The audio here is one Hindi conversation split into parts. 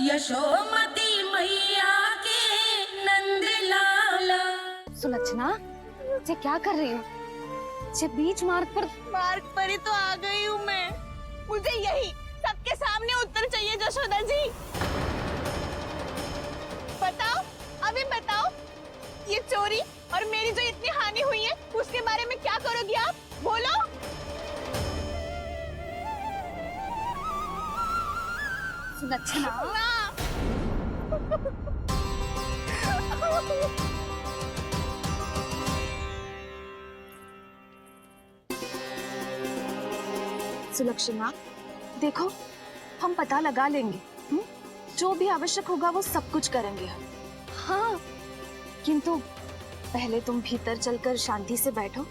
यशोमती मैया के नंद लाला। सुलक्षणा, ये क्या कर रही हो? ये बीच मार्ग पर ही तो आ गई हूँ मैं। मुझे यही सबके सामने उत्तर चाहिए जशोदा जी। बताओ, अभी बताओ, ये चोरी और मेरी जो इतनी हानि हुई है उसके बारे में क्या करोगी आप? बोलो। सुलक्षणा, सुलक्षणा, देखो हम पता लगा लेंगे। जो भी आवश्यक होगा वो सब कुछ करेंगे हम। हाँ, किंतु पहले तुम भीतर चलकर शांति से बैठो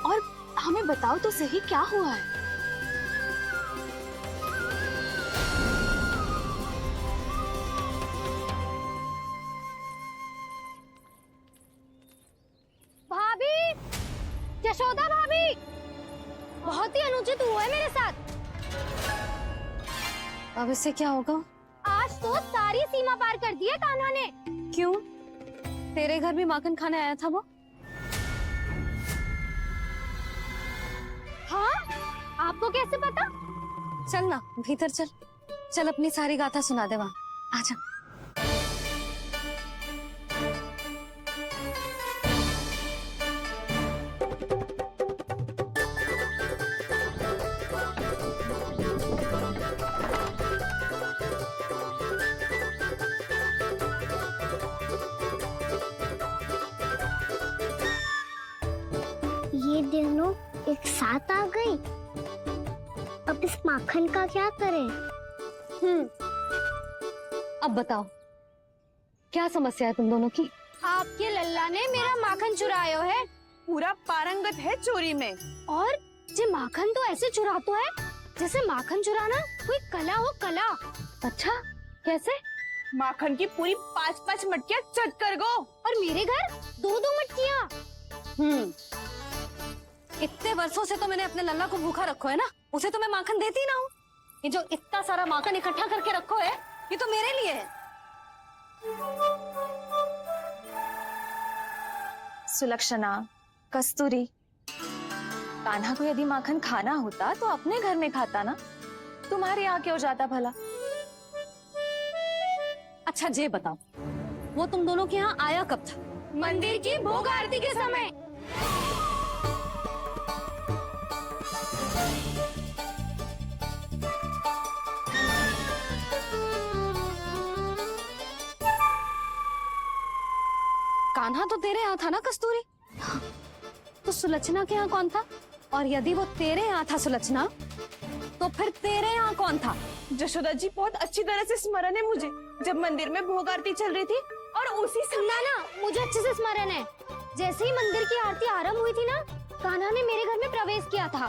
और हमें बताओ तो सही क्या हुआ है। भाभी, यशोदा भाभी, बहुत ही अनुचित हुआ है मेरे साथ। अब इससे क्या होगा? आज तो सारी सीमा पार कर दी है कान्हा ने। क्यों? तेरे घर भी माखन खाने आया था वो? हाँ, आपको कैसे पता? चल ना भीतर चल, चल अपनी सारी गाथा सुना दे वहाँ। आजा। ये दोनों एक साथ आ गई। अब इस माखन का क्या करें? अब बताओ क्या समस्या है तुम दोनों की? आपके लल्ला ने मेरा माखन चुरायो है पूरा पारंगत है चोरी में। और ये माखन तो ऐसे चुराता है जैसे माखन चुराना कोई कला हो, कला। अच्छा, कैसे? माखन की पूरी 5-5 मटकियाँ चट कर गो। और मेरे घर 2-2 मटकियाँ। इतने वर्षों से तो मैंने अपने लल्ला को भूखा रखो है ना, उसे तो मैं माखन देती ना हूँ। ये जो इतना सारा माखन इकट्ठा करके रखो है, ये तो मेरे लिए है। सुलक्षणा, कस्तूरी, कान्हा को यदि माखन खाना होता तो अपने घर में खाता ना, तुम्हारे यहाँ क्यों जाता भला? अच्छा ये बताओ, वो तुम दोनों के यहाँ आया कब था? मंदिर की भोग आरती के समय। कान्हा तो तेरे यहाँ था ना कस्तूरी? तो सुलक्षणा के यहाँ कौन था? और यदि वो तेरे यहाँ था सुलक्षणा, तो फिर तेरे यहाँ कौन था? जशोदा जी, बहुत अच्छी तरह से स्मरण है मुझे, जब मंदिर में भोग आरती चल रही थी और उसी समय ना, मुझे अच्छे से स्मरण है। जैसे ही मंदिर की आरती आरंभ हुई थी ना, कान्हा ने मेरे घर में प्रवेश किया था।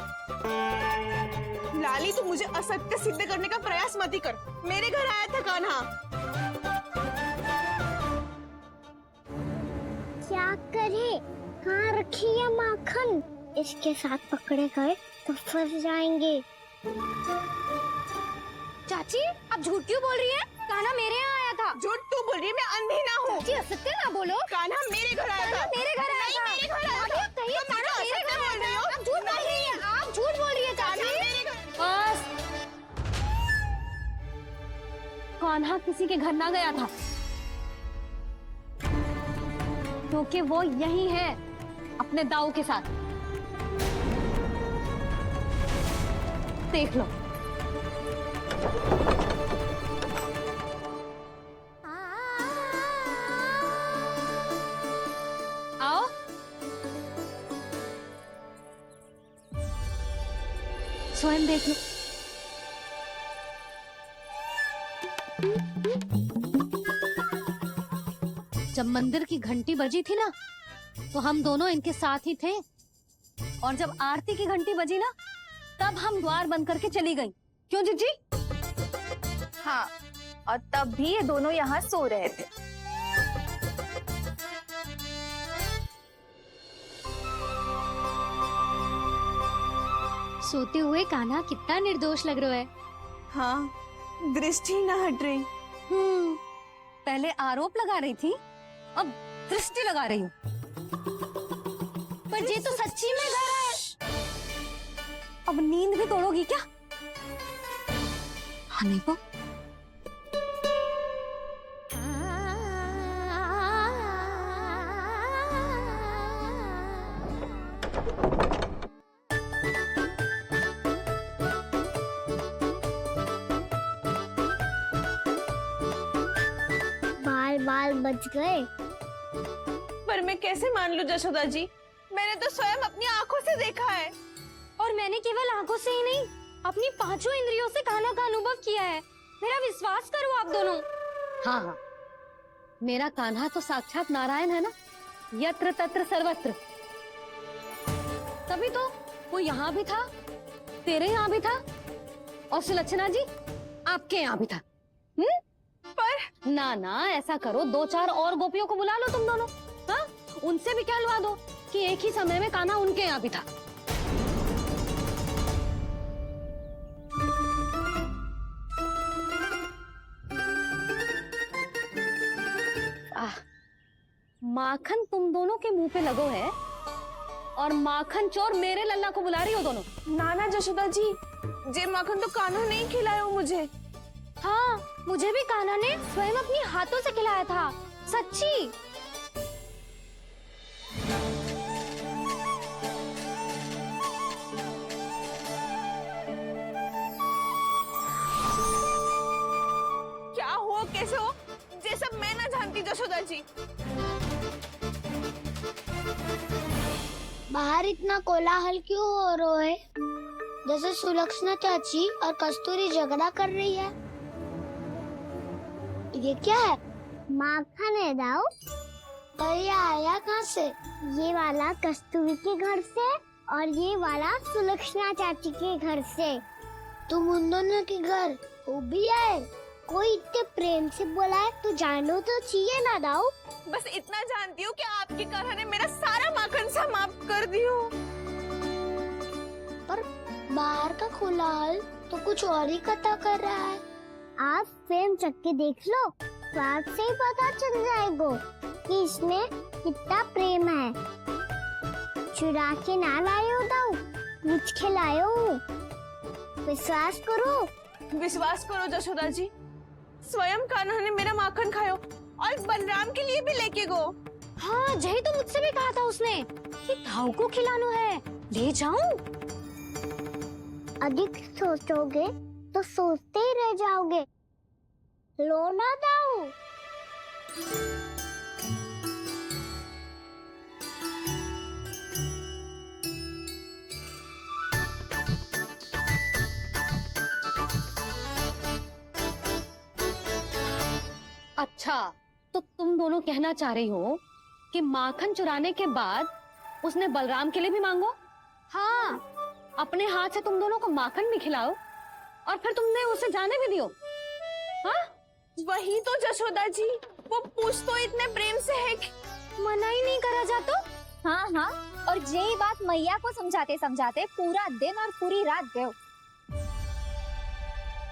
लाली, तू मुझे असत्य सिद्ध करने का प्रयास मत ही कर। मेरे घर आया था कान्हा। क्या करे? कहाँ रखी है माखन? इसके साथ पकड़े गए तो फंस जाएंगे। चाची, आप झूठ क्यों बोल रही हैं? कान्हा मेरे यहाँ आया था। झूठ तू बोल रही है, मैं अंधी ना हूँ। चाची, असत्य ना बोलो। कान्हा मेरे घर आया था। मेरे घर आया था। मेरे घर आया था। कहिए, कान्हा मेरे घर आया था। आप झूठ बोल रही हैं। आप झूठ बोल रही हैं चाची। बस, कान्हा किसी के घर ना गया था, क्योंकि वो यही है अपने दाऊ के साथ। देख लो। आओ। स्वयं देख लो। जब मंदिर की घंटी बजी थी ना, तो हम दोनों इनके साथ ही थे, और जब आरती की घंटी बजी ना, तब हम द्वार बंद करके चली गई। क्यों जीजी? हाँ, और तब भी ये दोनों यहाँ सो रहे थे। सोते हुए कान्हा कितना निर्दोष लग रहा है। हाँ, दृष्टि ना हट रही। पहले आरोप लगा रही थी, अब दृष्टि लगा रही हूँ। पर ये तो सच्ची में घर है। अब नींद भी तोड़ोगी क्या? हनीफा, बाल बाल बच गए। पर मैं कैसे मान लूं जशोदा जी, मैंने तो स्वयं अपनी आंखों से देखा है। और मैंने केवल आंखों से ही नहीं, अपनी पांचों इंद्रियों से कान्हा का अनुभव किया है। मेरा विश्वास करो आप दोनों। हाँ हाँ, मेरा कान्हा तो साक्षात नारायण है ना, यत्र तत्र सर्वत्र। तभी तो वो यहाँ भी था, तेरे यहाँ भी था, और सुलक्षणा जी आपके यहाँ भी था। पर ना ना, ऐसा करो, 2-4 और गोपियों को बुला लो तुम दोनों। हाँ, उनसे भी कहलवा दो कि एक ही समय में कान्हा उनके यहाँ भी था। माखन तुम दोनों के मुंह पे लगो है, और माखन चोर मेरे लल्ला को बुला रही हो दोनों। नाना जशोदा जी, जे माखन तो कान्हा ने ही खिलाया हो मुझे। हाँ, मुझे भी कान्हा ने स्वयं अपनी हाथों से खिलाया था, सच्ची। क्या हो कैसे हो, ये सब मैं ना जानती जशोदा जी। बाहर इतना कोलाहल क्यों हो रहा है? जैसे सुलक्षणा चाची और कस्तूरी झगड़ा कर रही है। ये क्या है? माखन है दाऊ। और ये आया कहाँ से? ये वाला कस्तूरी के घर से और ये वाला सुलक्षणा चाची के घर से। तुम उन दोनों के घर वो भी आए? कोई इतने प्रेम से बोला है तो जानो तो चाहिए ना दाऊ। बस इतना जानती हूँ कि आपके कान्हा ने मेरा सारा माखन समाप्त कर दियो। पर बाहर का कोलाहल तो कुछ और ही कथा कर रहा है। आप फिल्म चख के देख लो, तो आपसे ही पता चल जाएगा कि इसमें कितना प्रेम है। चुरा के ना लाए हो दाऊ, मुझ खिलाए हो। विश्वास करो जशोदा जी, स्वयं कान्हा ने मेरा माखन खायो और बलराम के लिए भी लेके गो। हाँ, यही तो मुझसे भी कहा था उसने कि दाऊ को खिलाना है, ले जाऊं। अधिक सोचोगे तो सोचते ही रह जाओगे। लो ना दाऊ। अच्छा, तो तुम दोनों कहना चाह रही हो कि माखन चुराने के बाद उसने बलराम के लिए भी मांगो? हाँ, अपने हाथ से तुम दोनों को माखन भी खिलाओ और फिर तुमने उसे जाने भी दियो। हाँ, वही तो जशोदा जी, वो पूछ तो इतने प्रेम से है कि मना ही नहीं करा जाता। हाँ हाँ, और यही बात मैया को समझाते समझाते पूरा दिन और पूरी रात गयो।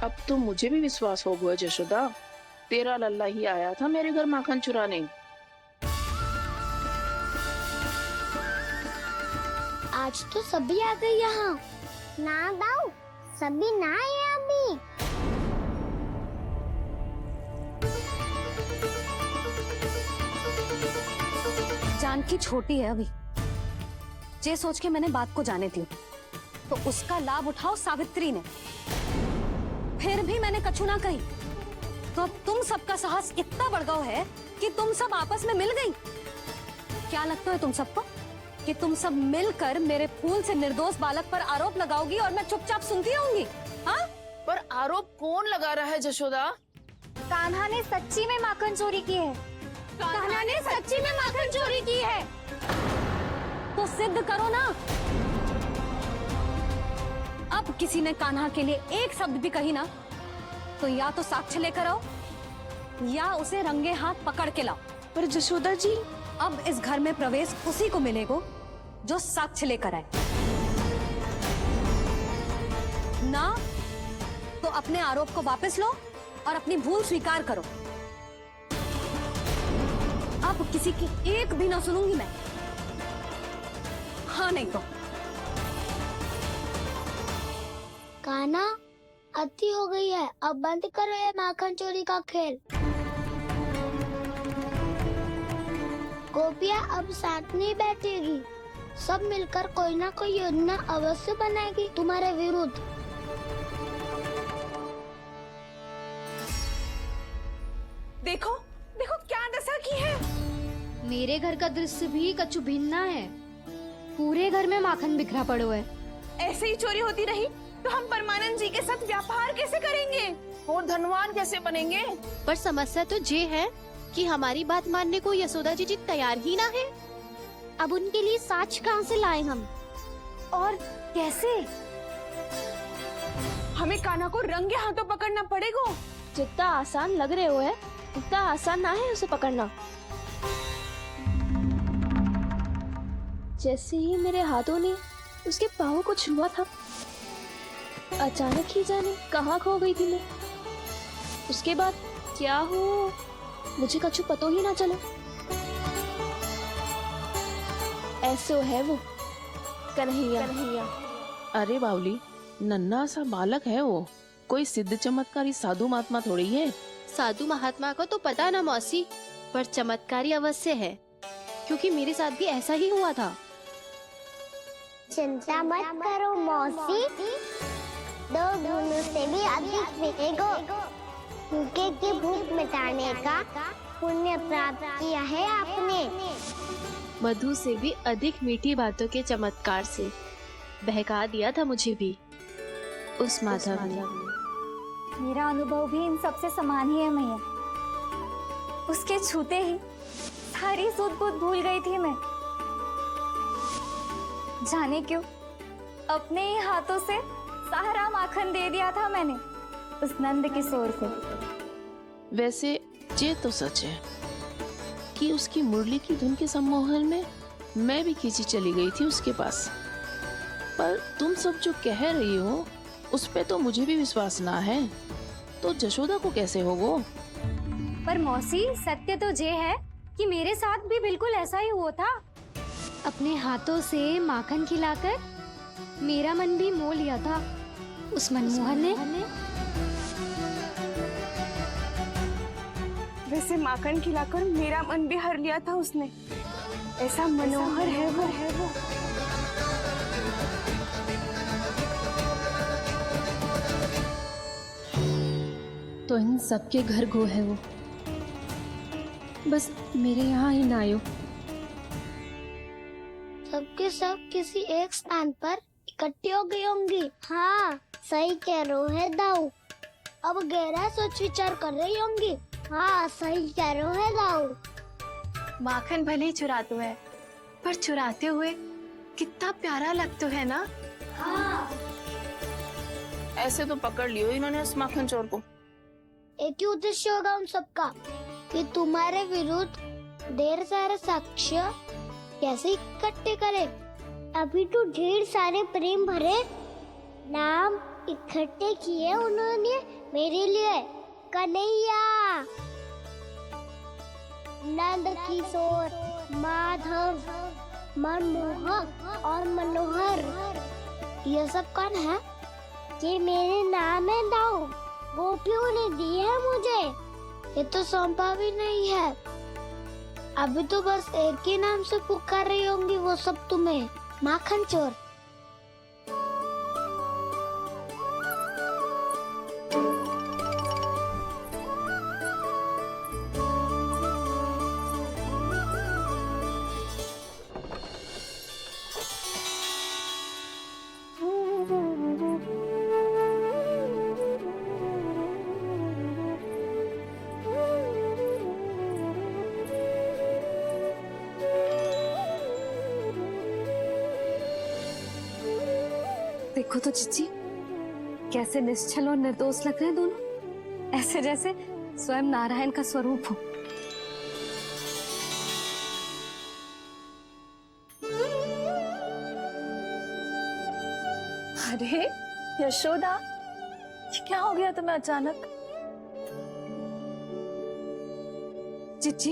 अब तो मुझे भी विश्वास हो गया जशोदा, तेरा लल्ला ही आया था मेरे घर माखन चुराने। आज तो सभी आ गए यहाँ। ना दाऊ, सभी ना आए अभी। जानकी छोटी है अभी, ये सोच के मैंने बात को जाने दी, तो उसका लाभ उठाओ सावित्री ने। फिर भी मैंने कछु ना कही, तो अब तुम सबका साहस इतना बढ़ गया है कि तुम सब आपस में मिल गई। क्या लगता है तुम सबको कि तुम सब मिलकर मेरे फूल से निर्दोष बालक पर आरोप लगाओगी और मैं चुपचाप सुनती रहूंगी? हाँ, पर आरोप कौन लगा रहा है जशोदा? कान्हा ने सच्ची में माखन चोरी की है। कान्हा ने सच्ची में माखन चोरी की है, तो सिद्ध करो ना। अब किसी ने कान्हा के लिए एक शब्द भी कही ना, तो या तो साक्ष्य लेकर आओ या उसे रंगे हाथ पकड़ के लाओ। पर जशोदा जी, अब इस घर में प्रवेश उसी को मिलेगा जो साक्ष्य लेकर आए। ना तो अपने आरोप को वापस लो और अपनी भूल स्वीकार करो। अब किसी की एक भी ना सुनूंगी मैं। हाँ नहीं तो कान्हा, अति हो गई है, अब बंद करो ये माखन चोरी का खेल। गोपियाँ अब साथ नहीं बैठेगी, सब मिलकर कोई ना कोई योजना अवश्य बनाएगी तुम्हारे विरुद्ध। देखो देखो क्या दशा की है। मेरे घर का दृश्य भी कछु भिन्न है। पूरे घर में माखन बिखरा पड़ो है। ऐसे ही चोरी होती रही तो हम परमानंद जी के साथ व्यापार कैसे करेंगे और धनवान कैसे बनेंगे? पर समस्या तो ये है कि हमारी बात मानने को यशोदा जी तैयार ही ना है। अब उनके लिए साच कहाँ से लाएं हम? और कैसे? हमें कान्हा को रंगे हाथों पकड़ना पड़ेगा। जितना आसान लग रहे हो है उतना आसान ना है उसे पकड़ना। जैसे ही मेरे हाथों ने उसके पाँव को छुआ था, अचानक ही जाने कहाँ खो गई थी मैं। उसके बाद क्या हो मुझे कछु पतो ही ना चला। ऐसो है वो कन्हैया। अरे बावली, नन्हा सा बालक है वो, कोई सिद्ध चमत्कारी साधु महात्मा थोड़ी है। साधु महात्मा को तो पता ना मौसी, पर चमत्कारी अवश्य है, क्योंकि मेरे साथ भी ऐसा ही हुआ था। चिंता मत करो मौसी, 2 गुणों से भी अधिक मिलेगा। भूखे की भूख मिटाने का पुण्य प्राप्त किया है आपने। मधु से भी अधिक मीठी बातों के चमत्कार से बहका दिया था मुझे भी उस माधव ने। मेरा अनुभव भी इन सबसे समान ही है मैया। उसके छूते ही सारी सूध बूध भूल गई थी मैं। जाने क्यों अपने ही हाथों से सारा माखन दे दिया था मैंने उस नंद किशोर को। वैसे ये तो सच है कि उसकी मुरली की धुन के सम्मोहन में मैं भी खींची चली गई थी उसके पास। पर तुम सब जो कह रही हो उस पे तो मुझे भी विश्वास ना है, तो जशोदा को कैसे होगो? पर मौसी, सत्य तो ये है कि मेरे साथ भी बिल्कुल ऐसा ही हुआ था। अपने हाथों से माखन खिलाकर मेरा मन भी मोह लिया था उस मनमोहन ने। वैसे माखन खिलाकर मेरा मन भी हर लिया था उसने। ऐसा मनोहर है वो। तो इन सबके घर गो है वो, बस मेरे यहाँ ही ना आयो। सबके सब किसी एक स्थान पर इकट्ठी हो गई होंगी। हाँ, सही कह रहे है दाऊ। अब गहरा सोच विचार कर रही होंगी। हाँ, सही कह रहे है दाऊ। माखन भले ही चुराते है, पर चुराते हुए कितना प्यारा लगता है ना। ऐसे तो पकड़ लियो इन्होंने उस माखन चोर को। एक ही उद्देश्य होगा उन सबका कि तुम्हारे विरुद्ध ढेर सारे साक्ष्य कैसे इकट्ठे करे। अभी तो ढेर सारे प्रेम भरे नाम इकट्ठे किए उन्होंने मेरे लिए। कन्हैया, नंद किशोर, माधव, मनमोहक और मनोहर, ये सब कौन है? ये मेरे नाम है दाऊ। गोपियों ने दी है मुझे, ये तो सौंपा भी नहीं है। अभी तो बस एक ही नाम से पुकार रही होंगी वो सब तुम्हें, माखन चोर। देखो तो चिच्ची, कैसे निश्चल और निर्दोष लग रहे हैं दोनों, ऐसे जैसे स्वयं नारायण का स्वरूप हो। अरे यशोदा, ये क्या हो गया तुम्हें अचानक? चिच्ची,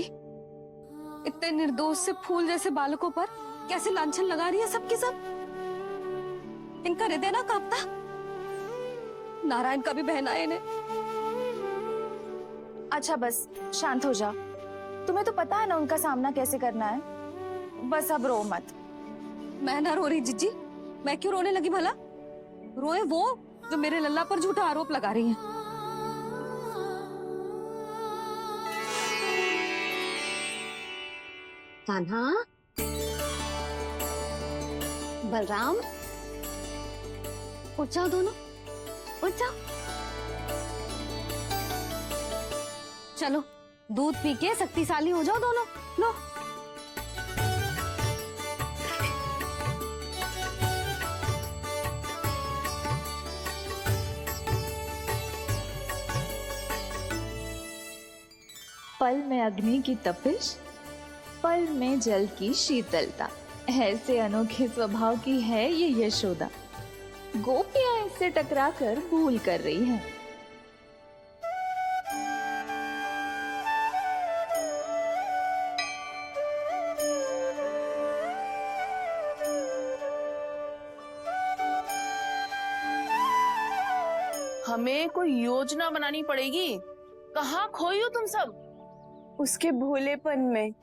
इतने निर्दोष से फूल जैसे बालकों पर कैसे लांछन लगा रही है सबकी सब। इनका हृदय ना कांपता। नारायण का भी बहना है इन्हें। अच्छा बस शांत हो जा। तुम्हें तो पता है ना उनका सामना कैसे करना है। बस अब रो मत। मैं ना रो रही जिज्जी, मैं क्यों रोने लगी भला? रोए वो जो मेरे लल्ला पर झूठा आरोप लगा रही हैं। कान्हा, बलराम, उठ जाओ दोनों, उठ जाओ। चलो दूध पी के शक्तिशाली हो जाओ दोनों। लो। पल में अग्नि की तपिश, पल में जल की शीतलता, ऐसे अनोखे स्वभाव की है ये यशोदा। गोपियां इससे टकराकर भूल कर रही हैं। हमें कोई योजना बनानी पड़ेगी। कहाँ खोई हो तुम सब? उसके भोलेपन में,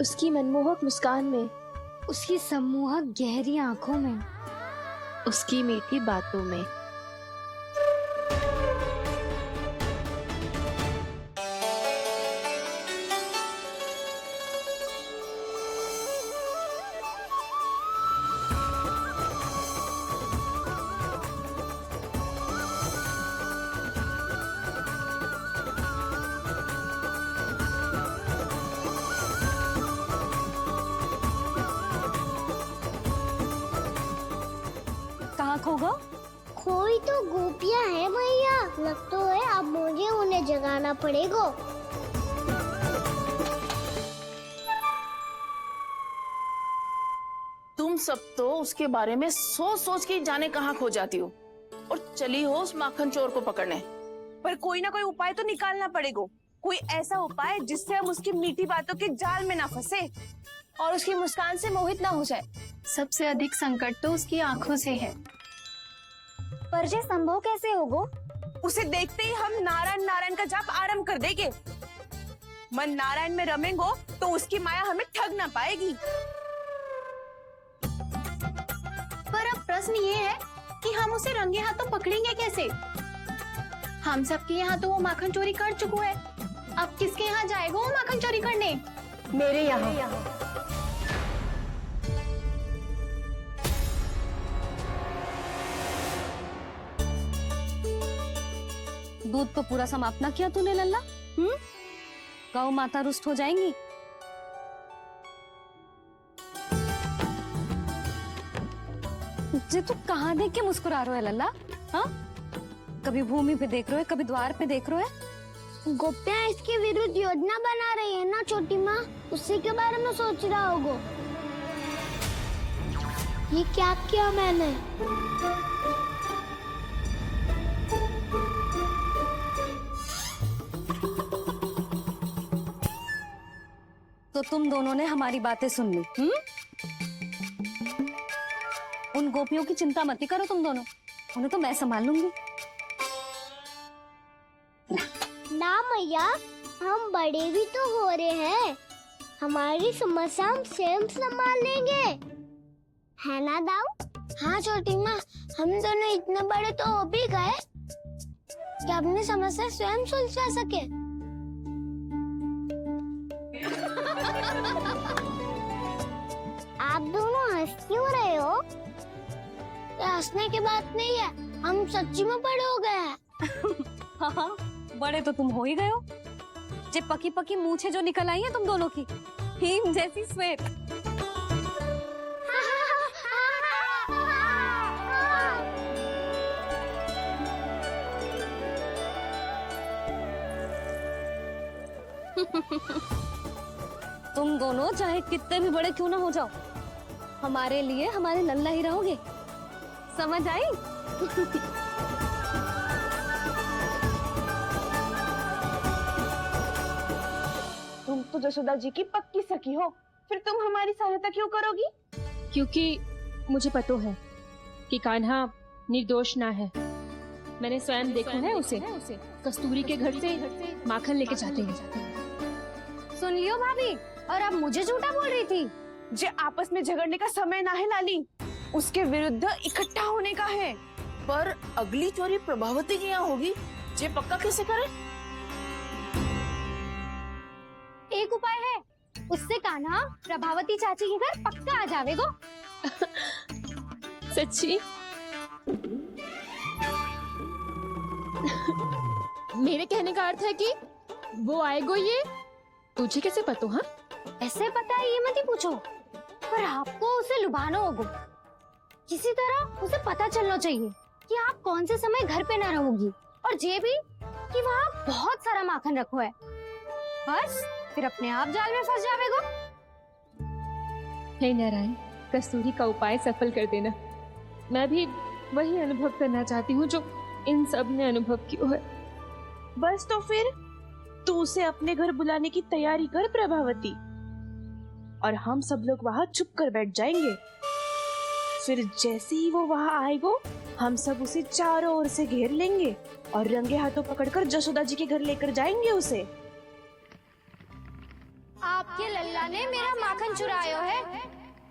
उसकी मनमोहक मुस्कान में, उसकी सम्मोहक गहरी आंखों में, उसकी मीठी बातों में। कहाँ खो गो? कोई तो गोपियां है भैया। लग तो है अब मुझे उन्हें जगाना पड़ेगा। तुम सब तो उसके बारे में सोच सोच के जाने कहाँ खो जाती हो और चली हो उस माखन चोर को पकड़ने। पर कोई ना कोई उपाय तो निकालना पड़ेगा। कोई ऐसा उपाय जिससे हम उसकी मीठी बातों के जाल में ना फंसे और उसकी मुस्कान से मोहित ना हो जाए। सबसे अधिक संकट तो उसकी आंखों से है। पर ये संभव कैसे होगा? उसे देखते ही हम नारायण नारायण का जाप आरंभ कर देंगे। मन नारायण में रमेंगो तो उसकी माया हमें ठग ना पाएगी। पर अब प्रश्न ये है कि हम उसे रंगे हाथों पकड़ेंगे कैसे? हम सबके यहाँ तो वो माखन चोरी कर चुका है। अब किसके यहाँ जाएगा वो माखन चोरी करने? मेरे यहाँ। दूध तो पूरा समाप्त ना किया तूने लल्ला। गौ माता रुष्ट हो जाएंगी। जे तू कहाँ देख के मुस्कुरा रहे हो लल्ला? हाँ, कभी भूमि पे देख रहे हो, कभी द्वार पे देख रहे हो। गोपियां इसके विरुद्ध योजना बना रही है ना छोटी माँ, उसी के बारे में सोच रहा होगा। ये क्या किया मैंने? तो तुम दोनों ने हमारी बातें सुन ली। उन गोपियों की चिंता मत करो तुम दोनों, उन्हें तो मैं संभाल लूंगी। ना मैया, हम बड़े भी तो हो रहे हैं। हमारी समस्या हम स्वयं संभाल लेंगे, है ना दाऊ? हाँ छोटी माँ, हम दोनों इतने बड़े तो हो भी गए कि अपनी समस्या स्वयं सुलझा सके। आप दोनों हंस क्यों रहे हो? ये हंसने की बात नहीं है, हम सच्ची में बड़े हो गए हैं। हाँ, बड़े तो तुम हो ही गए हो। जे पकी पकी मूछें जो निकल आई हैं तुम दोनों की, हिम जैसी श्वेत। तुम दोनों चाहे कितने भी बड़े क्यों ना हो जाओ, हमारे लिए हमारे लल्ला ही रहोगे। समझ आई? जसोदा जी की पक्की सखी हो, फिर तुम हमारी सहायता क्यों करोगी? क्योंकि मुझे पता है कि कान्हा निर्दोष ना है। मैंने स्वयं देखा है उसे कस्तूरी के घर से माखन लेके जाते हैं। सुन लियो भाभी, और अब मुझे झूठा बोल रही थी। जे आपस में झगड़ने का समय ना है लाली, उसके विरुद्ध इकट्ठा होने का है। पर अगली चोरी प्रभावती की यहाँ होगी, जे पक्का कैसे करे? एक उपाय है, उससे कान्हा प्रभावती चाची के घर पक्का आ जावेगो। सच्ची? मेरे कहने का अर्थ है कि वो आएगो, ये तुझे कैसे पता? हाँ, ऐसे पता है ये मत ही पूछो, पर आपको उसे लुभाना होगा। किसी तरह उसे पता चलना चाहिए कि आप कौन से समय घर पे ना रहोगी, और ये भी कि वहाँ बहुत सारा माखन रखो है। बस फिर अपने आप जाल में फंस जावेगो। हे नारायण, कस्तूरी का उपाय सफल कर देना। मैं भी वही अनुभव करना चाहती हूँ जो इन सब ने अनुभव किया है। बस तो फिर तू उसे अपने घर बुलाने की तैयारी कर प्रभावती, और हम सब लोग वहाँ चुप कर बैठ जाएंगे। फिर जैसे ही वो वहाँ आएगो, हम सब उसे चारों ओर से घेर लेंगे और रंगे हाथों पकड़कर जसोदा जी के घर लेकर जाएंगे उसे। आपके लल्ला ने मेरा माखन चुरायो है,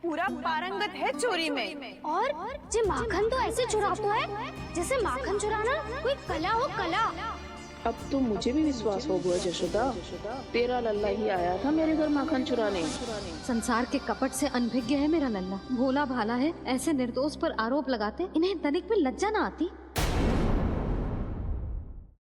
पूरा पारंगत है चोरी में। और जे माखन तो ऐसे चुराता है जैसे माखन चुराना कोई कला हो, कला। अब तो मुझे भी विश्वास हो गया जशोदा, तेरा लल्ला ही आया था मेरे घर माखन चुराने। संसार के कपट से अनभिज्ञ है मेरा लल्ला, भोला भाला है। ऐसे निर्दोष पर आरोप लगाते इन्हें तनिक भी लज्जा ना आती।